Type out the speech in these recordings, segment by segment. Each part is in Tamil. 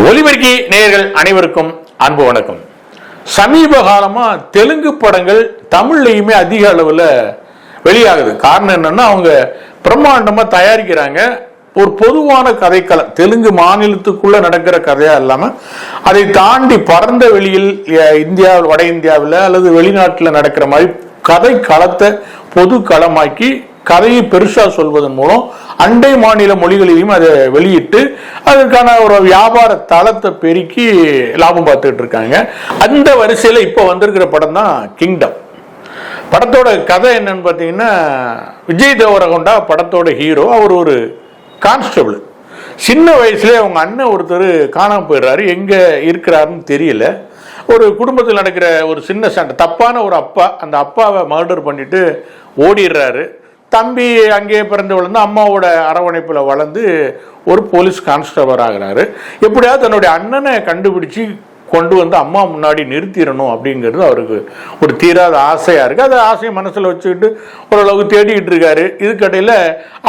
ஒலிபெருக்கி நேயர்கள் அனைவருக்கும் அன்பு வணக்கம். சமீப காலமா தெலுங்கு படங்கள் தமிழ்லையுமே அதிக அளவில் வெளியாகுது. காரணம் என்னன்னா, அவங்க பிரம்மாண்டமா தயாரிக்கிறாங்க. ஒரு பொதுவான கதைக்களம், தெலுங்கு மாநிலத்துக்குள்ள நடக்கிற கதையா இல்லாம அதை தாண்டி பரந்த வெளியில் இந்தியாவில், வட இந்தியாவில் அல்லது வெளிநாட்டில் நடக்கிற மாதிரி கதை களத்தை பொது களமாக்கி கதையை பெருசா சொல்வதன் மூலம் அண்டை மாநில மொழிகளிலும் அதை வெளியிட்டு அதற்கான ஒரு வியாபார தளத்தை பெருக்கி லாபம் பார்த்துட்டு இருக்காங்க. அந்த வரிசையில் இப்போ வந்திருக்கிற படம் தான் கிங்டம். படத்தோட கதை என்னன்னு பார்த்தீங்கன்னா, விஜய் தேவரகொண்டா படத்தோட ஹீரோ. அவர் ஒரு கான்ஸ்டபிள். சின்ன வயசுல அவங்க அண்ணன் ஒருத்தர் காணாமல் போயிடுறாரு. எங்கே இருக்கிறாருன்னு தெரியல. ஒரு குடும்பத்தில் நடக்கிற ஒரு சின்ன சண்டை, தப்பான ஒரு அப்பா அந்த அப்பாவை மர்டர் பண்ணிட்டு ஓடிடுறாரு. தம்பி அங்கேயே பிறந்து வளர்ந்து அம்மாவோட அரவணைப்பில் வளர்ந்து ஒரு போலீஸ் கான்ஸ்டபிள் ஆகிறாரு. எப்படியாவது தன்னுடைய அண்ணனை கண்டுபிடிச்சி கொண்டு வந்து அம்மா முன்னாடி நிறுத்திடணும் அப்படிங்கிறது அவருக்கு ஒரு தீராத ஆசையாக இருக்குது. அந்த ஆசையை மனசில் வச்சுக்கிட்டு ஓரளவுக்கு தேடிக்கிட்டு இருக்காரு. இதுக்கடையில்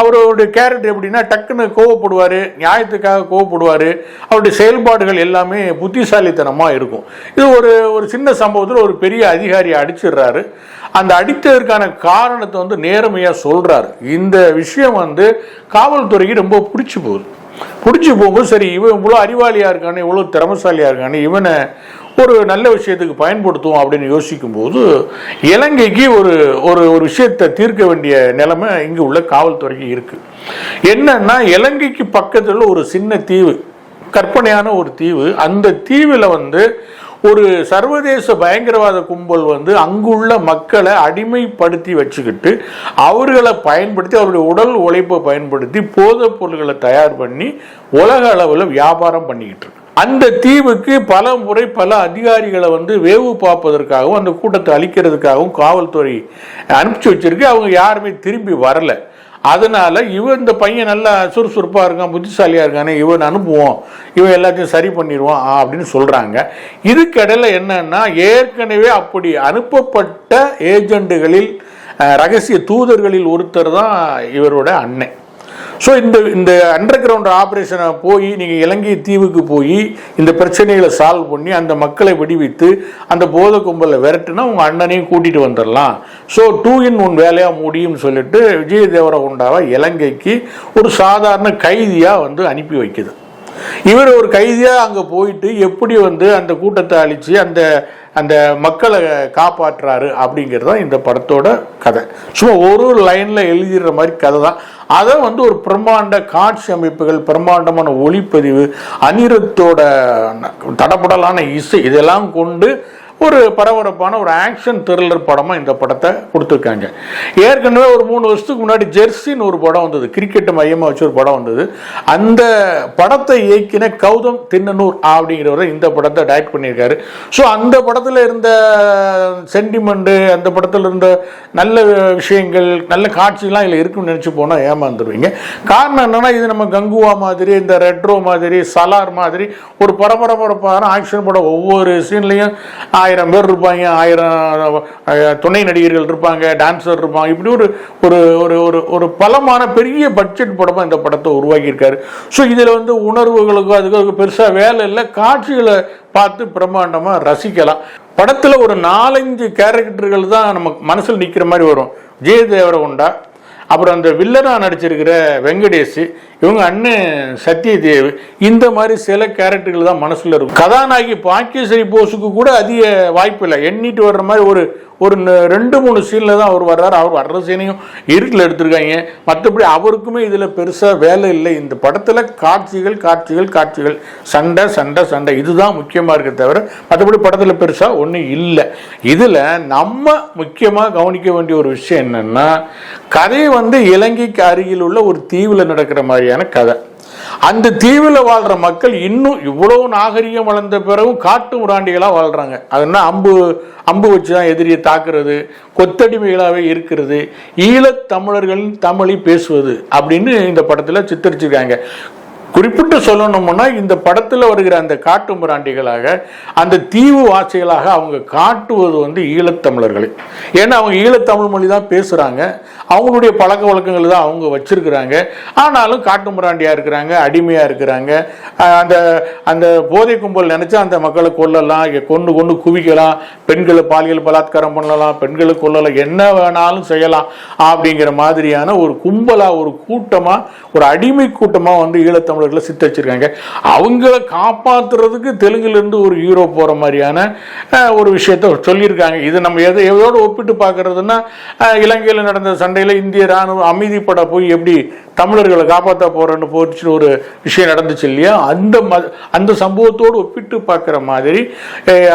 அவருடைய கேரக்டர் எப்படின்னா, டக்குன்னு கோவப்படுவார், நியாயத்துக்காக கோவப்படுவார். அவருடைய செயல்பாடுகள் எல்லாமே புத்திசாலித்தனமாக இருக்கும். இது ஒரு சின்ன சம்பவத்தில் ஒரு பெரிய அதிகாரியை அடிச்சிடுறாரு. அந்த அடித்ததற்கான காரணத்தை நேர்மையாக சொல்கிறார். இந்த விஷயம் காவல்துறைக்கு ரொம்ப பிடிச்சி போகும்போது, சரி இவன் இவ்வளோ அறிவாளியாக இருக்கானே, இவ்வளோ திறமசாலியாக இருக்கானே, இவனை ஒரு நல்ல விஷயத்துக்கு பயன்படுத்துவோம் அப்படின்னு யோசிக்கும் போது, இலங்கைக்கு ஒரு விஷயத்தை தீர்க்க வேண்டிய நிலைமை இங்கே உள்ள காவல்துறைக்கு இருக்கு. என்னன்னா, இலங்கைக்கு பக்கத்தில் ஒரு சின்ன தீவு, கற்பனையான ஒரு தீவு. அந்த தீவில் ஒரு சர்வதேச பயங்கரவாத கும்பல் அங்குள்ள மக்களை அடிமைப்படுத்தி வச்சுக்கிட்டு அவர்களை பயன்படுத்தி, அவருடைய உடல் உழைப்பை பயன்படுத்தி போதைப் பொருள்களை தயார் பண்ணி உலக அளவில் வியாபாரம் பண்ணிக்கிட்டு இருக்கு. அந்த தீவுக்கு பல முறை பல அதிகாரிகளை வேவு பார்ப்பதற்காகவும் அந்த கூட்டத்தை அழிக்கிறதுக்காகவும் காவல்துறை அனுப்பிச்சு வச்சிருக்கு. அவங்க யாருமே திரும்பி வரல. அதனால இந்த பையன் நல்லா சுறுசுறுப்பாக இருக்கான், புத்திசாலியாக இருக்கானே, இவன் அனுப்புவோம், இவன் எல்லாத்தையும் சரி பண்ணிடுவான் அப்படின்னு சொல்கிறாங்க. இதுக்கிடையில் என்னன்னா, ஏற்கனவே அப்படி அனுப்பப்பட்ட ஏஜெண்டுகளில், ரகசிய தூதர்களில் ஒருத்தர் தான் இவரோட அண்ணன். ஸோ இந்த அண்டர் கிரவுண்ட் ஆப்ரேஷனை போய் நீங்கள் இலங்கை தீவுக்கு போய் இந்த பிரச்சனைகளை சால்வ் பண்ணி அந்த மக்களை விடுவித்து அந்த போதை கும்பலை விரட்டுனா உங்கள் அண்ணனையும் கூட்டிகிட்டு வந்துடலாம். ஸோ 2 in 1 வேலையாக முடியும்னு சொல்லிட்டு விஜய் தேவரகொண்டாவை இலங்கைக்கு ஒரு சாதாரண கைதியாக அனுப்பி வைக்குது. இவர் ஒரு கைதியாக அங்கே போயிட்டு எப்படி அந்த கூட்டத்தை அழித்து அந்த மக்களை காப்பாற்றுறாரு அப்படிங்கிறது தான் இந்த படத்தோட கதை. சும்மா ஒரு லைனில் எழுதிடுற மாதிரி கதை தான். அதை ஒரு பிரம்மாண்ட காட்சி அமைப்புகள், பிரம்மாண்டமான ஒளிப்பதிவு, அனிருத்தோட தடபடலான இசை, இதெல்லாம் கொண்டு ஒரு பரபரப்பான ஒரு ஆக்ஷன் த்ரில்லர் படமாக இந்த படத்தை கொடுத்துருக்காங்க. ஏற்கனவே ஒரு 3 வருஷத்துக்கு முன்னாடி ஜெர்சின்னு ஒரு படம் வந்தது, கிரிக்கெட்டை மையமாக வச்சு ஒரு படம் வந்தது. அந்த படத்தை இயக்கின கௌதம் தின்னனூர் அப்படிங்கிறவரை இந்த படத்தை டைரக்ட் பண்ணியிருக்காரு. ஸோ அந்த படத்தில் இருந்த சென்டிமெண்ட்டு, அந்த படத்தில் இருந்த நல்ல விஷயங்கள், நல்ல காட்சிகள்லாம் இதில் இருக்குன்னு நினச்சி போனால் ஏமாந்துருவீங்க. காரணம் என்னென்னா, இது நம்ம கங்குவா மாதிரி, இந்த ரெட்ரோ மாதிரி, சலார் மாதிரி ஒரு பரபரப்பான ஆக்ஷன் படம். ஒவ்வொரு சீன்லையும் 1000 பேர் இருப்பாங்க, 1000 துணை நடிகர்கள் இருப்பாங்க, டான்சர் இருப்பாங்க. இப்படி ஒரு பலமான பெரிய பட்ஜெட் படமாக இந்த படத்தை உருவாக்கியிருக்காரு. ஸோ இதில் உணர்வுகளுக்கும் அதுக்கு பெருசாக வேலை இல்லை, காட்சிகளை பார்த்து பிரம்மாண்டமாக ரசிக்கலாம். படத்தில் ஒரு 4-5 கேரக்டர்கள் தான் நம்ம மனசில் நிற்கிற மாதிரி வரும். விஜய் தேவரகொண்டா, அப்புறம் அந்த வில்லனாக நடிச்சிருக்கிற வெங்கடேஷ், இவங்க அண்ணன் சத்யதேவ், இந்த மாதிரி சில கேரக்டர்கள் தான் மனசில் இருக்கும். கதாநாயகி பாக்கியஸ்ரீ போஸுக்கு கூட அதிக வாய்ப்பு இல்லை. எண்ணிட்டு வர்ற மாதிரி ஒரு 2-3 சீனில் தான் அவர் வர்றாரு. அவர் வர்ற சீனையும் இருட்டில் எடுத்திருக்காங்க. மற்றபடி அவருக்குமே இதில் பெருசாக வேலை இல்லை. இந்த படத்தில் காட்சிகள், சண்டை இதுதான் முக்கியமாக இருக்க தவிர மற்றபடி படத்தில் பெருசாக ஒன்றும் இல்லை. இதில் நம்ம முக்கியமாக கவனிக்க வேண்டிய ஒரு விஷயம் என்னென்னா, கதை இலங்கைக்கு அருகில் உள்ள ஒரு தீவில் நடக்கிற மாதிரியான கதை. அந்த தீவில் வாழ்கிற மக்கள் இன்னும் இவ்வளவு நாகரிகம் வளர்ந்த பிறகும் காட்டு முராண்டிகளாக வாழ்கிறாங்க. அதுனா அம்பு வச்சு தான் எதிரியை தாக்குறது, கொத்தடிமைகளாகவே இருக்கிறது, ஈழத்தமிழர்கள் தமிழை பேசுவது அப்படின்னு இந்த படத்தில் சித்தரிச்சிருக்காங்க. குறிப்பிட்டு சொல்லணும்னா இந்த படத்தில் வருகிற அந்த காட்டு மிராண்டிகளாக அந்த தீவு வாசிகளாக அவங்க காட்டுவது வந்து ஈழத்தமிழர்களை. ஏன்னா அவங்க ஈழத்தமிழ் மொழி தான் பேசுகிறாங்க, அவங்களுடைய பழக்க வழக்கங்கள் தான் அவங்க வச்சிருக்கிறாங்க. ஆனாலும் காட்டு மிராண்டியாக இருக்கிறாங்க, அடிமையாக இருக்கிறாங்க. அந்த அந்த போதை கும்பல் நினச்சா அந்த மக்களை கொல்லலாம், கொண்டு குவிக்கலாம், பெண்களை பாலியல் பலாத்காரம் பண்ணலாம், பெண்களை கொல்லலாம், என்ன வேணாலும் செய்யலாம் அப்படிங்கிற மாதிரியான ஒரு கும்பலாக, ஒரு கூட்டமாக, ஒரு அடிமை கூட்டமாக வந்து ஈழத்தமிழர்களை சித்தரிச்சிருக்காங்க. அவங்கள காப்பாற்றுறதுக்கு தெலுங்குலேருந்து ஒரு ஹீரோ போகிற மாதிரியான ஒரு விஷயத்த சொல்லியிருக்காங்க. இது நம்ம எதோடு ஒப்பிட்டு பார்க்கறதுன்னா, இலங்கையில் நடந்த சண்டையில் இந்திய ராணுவ அமைதிப்பட போய் எப்படி தமிழர்களை காப்பாற்ற போறேன்னு போச்சு ஒரு விஷயம் நடந்துச்சு இல்லையா, அந்த சம்பவத்தோடு ஒப்பிட்டு பார்க்குற மாதிரி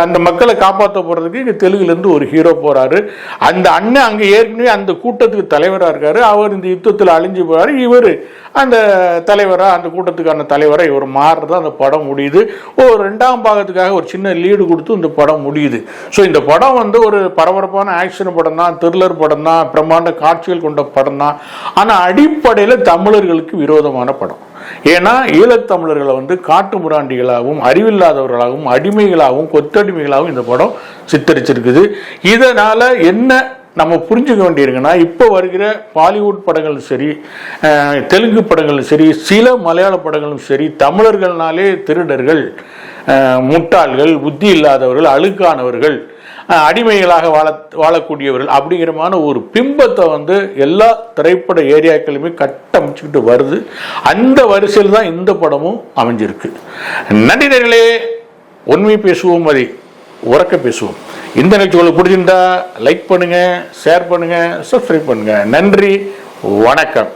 அந்த மக்களை காப்பாற்ற போறதுக்கு இங்கே தெலுங்குலேருந்து ஒரு ஹீரோ போறாரு. அந்த அண்ணன் அங்கே ஏற்கனவே அந்த கூட்டத்துக்கு தலைவராக இருக்காரு, அவர் இந்த யுத்தத்தில் அழிஞ்சு போறாரு, இவர் அந்த தலைவராக, அந்த கூட்டத்துக்கான தலைவராக இவர் மாறுறது அந்த படம் முடியுது. ரெண்டாம் பாகத்துக்காக ஒரு சின்ன லீடு கொடுத்து இந்த படம் முடியுது. ஸோ இந்த படம் வந்து ஒரு பரபரப்பான ஆக்ஷன் படம் தான், த்ரில்லர் படம் தான், பிரம்மாண்ட காட்சிகள் கொண்ட படம் தான். ஆனால் அடிப்படையில் தமிழர்களுக்கு விரோதமான படம். ஏன்னா ஈழத்தமிழர்களை வந்து காட்டு முராண்டிகளாகவும், அறிவில்லாதவர்களாகவும், அடிமைகளாகவும், கொத்தடிமைகளாகவும் இந்த படம் சித்தரிச்சிருக்குது. இதனால என்ன நம்ம புரிஞ்சுக்க வேண்டியிருக்குன்னா, இப்போ வருகிற பாலிவுட் படங்களும் சரி, தெலுங்கு படங்களும் சரி, சில மலையாள படங்களும் சரி, தமிழர்கள்னாலே திருடர்கள், முட்டாள்கள், புத்தி இல்லாதவர்கள், அழுக்கானவர்கள், அடிமைகளாக வாழக்கூடியவர்கள் அப்படிங்கிறமான ஒரு பிம்பத்தை வந்து எல்லா திரைப்பட ஏரியாக்களுமே கட்டமைச்சுக்கிட்டு வருது. அந்த வரிசையில் தான் இந்த படமும் அமைஞ்சிருக்கு. நன்றி நேயர்களே, உண்மை பேசுவோம், அதை உறக்க பேசுவோம். இந்த நிகழ்ச்சி உங்களுக்கு பிடிச்சிருந்தா லைக் பண்ணுங்க, ஷேர் பண்ணுங்க, சப்ஸ்கிரைப் பண்ணுங்க. நன்றி, வணக்கம்.